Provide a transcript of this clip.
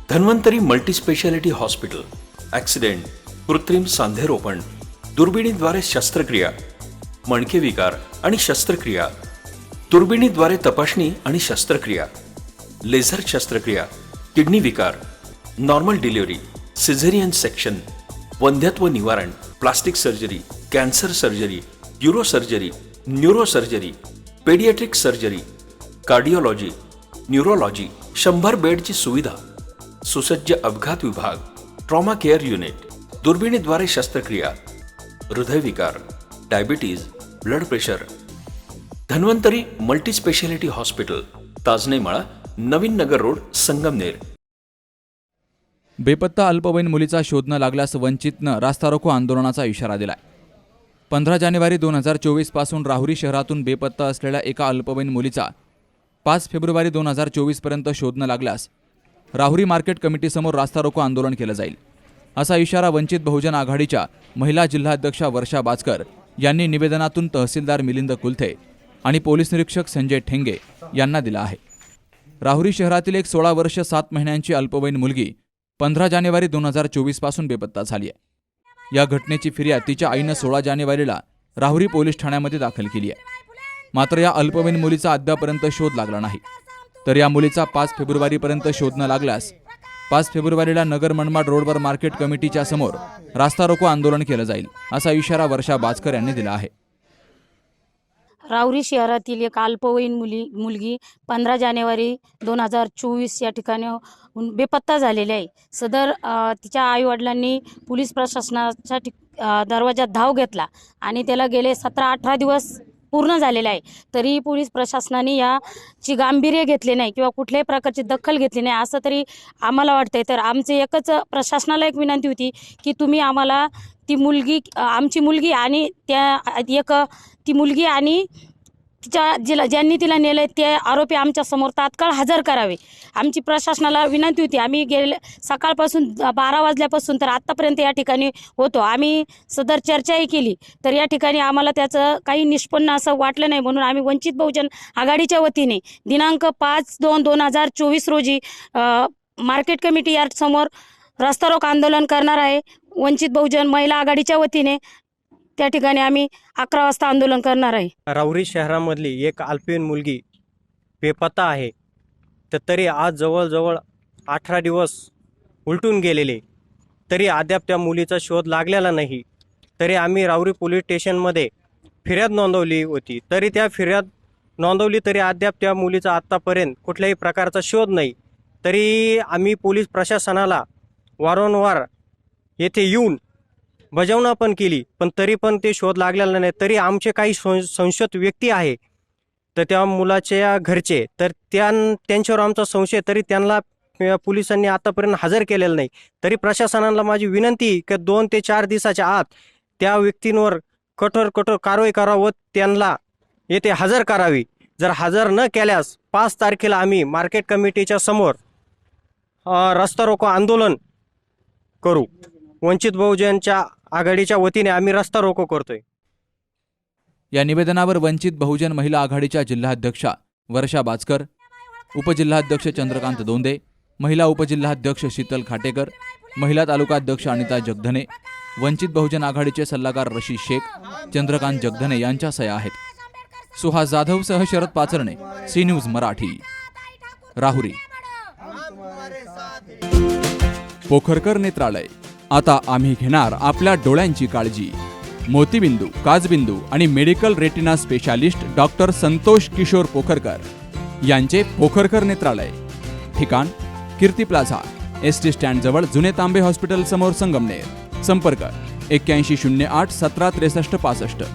Dhanvantari multispeciality hospital. Accident, कृत्रिम सांधेरोपण, दुर्बिणीद्वारे शस्त्रक्रिया, मणके विकार आणि शस्त्रक्रिया, दुर्बिणीद्वारे तपासणी आणि शस्त्रक्रिया, लेझर शस्त्रक्रिया, किडनी विकार, नॉर्मल डिलिव्हरी, सिझेरियन सेक्शन, वंध्यत्व निवारण, plastic surgery, cancer surgery, euro surgery, neuro surgery, paediatric surgery, cardiology, neurology, 100 बेडची सुविधा, सुसज्ज अपघात विभाग, ट्रॉमा केअर युनिट, दुर्बिणीद्वारे शस्त्रक्रिया, हृदयविकार, diabetes, blood pressure. Dhanvantari multispeciality hospital, Tajnemala, Navin Nagar road, Sangamner. बेपत्ता अल्पवयीन मुलीचा शोध न लागल्यास वंचितनं रास्ता रोको आंदोलनाचा इशारा दिलाय. 15 जानेवारी 2024 पासून राहुरी शहरातून बेपत्ता असलेल्या एका अल्पवयीन मुलीचा 5 फेब्रुवारी 2024 पर्यंत शोध न लागल्यास राहुरी मार्केट कमिटीसमोर रास्ता रोको आंदोलन केलं जाईल, असा इशारा वंचित बहुजन आघाडीच्या महिला जिल्हाध्यक्षा वर्षा बाचकर यांनी निवेदनातून तहसीलदार मिलिंद कुलथे आणि पोलीस निरीक्षक संजय ठेंगे यांना दिला आहे. राहुरी शहरातील एक 16 वर्ष 7 महिन्यांची अल्पवयीन मुलगी 15 जानेवारी 2024 पासून बेपत्ता झाली आहे. या घटनेची फिर्याद तिच्या आईनं 16 जानेवारीला राहुरी पोलीस ठाण्यामध्ये दाखल केली आहे. मात्र या अल्पवयीन मुलीचा अद्यापर्यंत शोध लागला नाही. तर या मुलीचा 5 फेब्रुवारीपर्यंत शोध न लागल्यास 5 फेब्रुवारीला नगर मनमाड रोडवर मार्केट कमिटीच्या समोर रास्ता रोको आंदोलन केलं जाईल, असा इशारा वर्षा बाचकर यांनी दिला आहे. राहुरी शहरातील एक अल्पवयीन मुलगी 15 जानेवारी 2024 या ठिकाणी बेपत्ता झालेली आहे. सदर तिच्या आईवडिलांनी पोलीस प्रशासनाच्या दरवाजात धाव घेतला आणि त्याला गेले 17-18 दिवस पूर्ण झालेले आहे, तरी पोलीस प्रशासनाने याची गांभीर्य घेतले नाही किंवा कुठल्याही प्रकारची दखल घेतली नाही असं तरी आम्हाला वाटतंय. तर आमचे एकच प्रशासनाला एक विनंती होती की तुम्ही आम्हाला आमची मुलगी आणि ती मुलगी आणि ज्यांनी तिला नेलं ते आरोपी आमच्या समोर तात्काळ हजर करावे. आमची प्रशासनाला विनंती होती. आम्ही सकाळपासून 12 वाजल्यापासून तर आत्तापर्यंत या ठिकाणी होतो. आम्ही सदर चर्चाही केली, तर या ठिकाणी आम्हाला त्याचं काही निष्पन्न असं वाटलं नाही. म्हणून आम्ही वंचित बहुजन आघाडीच्या वतीने दिनांक 5/2/2024 रोजी मार्केट कमिटी यार्ड समोर रास्ता रोको आंदोलन करणार आहे. वंचित बहुजन महिला आघाडीच्या वतीने त्या ठिकाणी आम्ही 11 वाजता आंदोलन करणार आहे. राहुरी शहरामधली एक अल्पवयीन मुलगी बेपत्ता आहे. तर तरी आज जवळजवळ 18 दिवस उलटून गेलेले, तरी अद्याप त्या मुलीचा शोध लागलेला नाही. तरी आम्ही राहुरी पोलीस स्टेशनमध्ये फिर्याद नोंदवली होती, तरी त्या फिर्याद नोंदवली तरी अद्याप त्या मुलीचा आत्तापर्यंत कुठल्याही प्रकारचा शोध नाही. तरी आम्ही पोलीस प्रशासनाला वारंवार येथे येऊन बजावणा पण केली, पण तरी पण ते शोध लागलेला नाही. तरी आमचे काही संशयित व्यक्ती आहे तर त्या मुलाच्या घरचे, तर त्यांच्यावर आमचा संशय, तरी त्यांना पोलिसांनी आतापर्यंत हजर केलेलं नाही. तरी प्रशासनाला माझी विनंती की 2 ते 4 दिवसाच्या आत त्या व्यक्तींवर कठोर कारवाई करावी व त्यांना येथे हजर करावी. जर हजर न केल्यास 5 तारखेला आम्ही मार्केट कमिटीच्या समोर रास्ता रोको आंदोलन करू. वंचित बहुजनच्या आघाडीच्या वतीने आम्ही रास्ता रोको करतोय. या निवेदनावर वंचित बहुजन महिला आघाडीच्या जिल्हाध्यक्षा वर्षा बाचकर, उपजिल्हाध्यक्ष चंद्रकांत दोंदे, महिला उपजिल्हाध्यक्ष शीतल खाटेकर, महिला तालुकाध्यक्ष अनिता जगधने, वंचित बहुजन आघाडीचे सल्लागार रशीद शेख, चंद्रकांत जगधने यांच्या सह्या आहेत. सुहास जाधवसह शरद पाचरणे, सी न्यूज मराठी, राहुरी. पोखरकर नेत्रालय, आता आम्ही घेणार आपल्या डोळ्यांची काळजी. मोतीबिंदू, काचबिंदू आणि medical retina specialist doctor Santosh Kishor Pokharkar यांचे पोखरकर नेत्रालय. ठिकाण कीर्ती प्लाझा, ST स्टँड जवळ, जुने तांबे हॉस्पिटल समोर, संगमनेर. संपर्क 8108 17 63 65.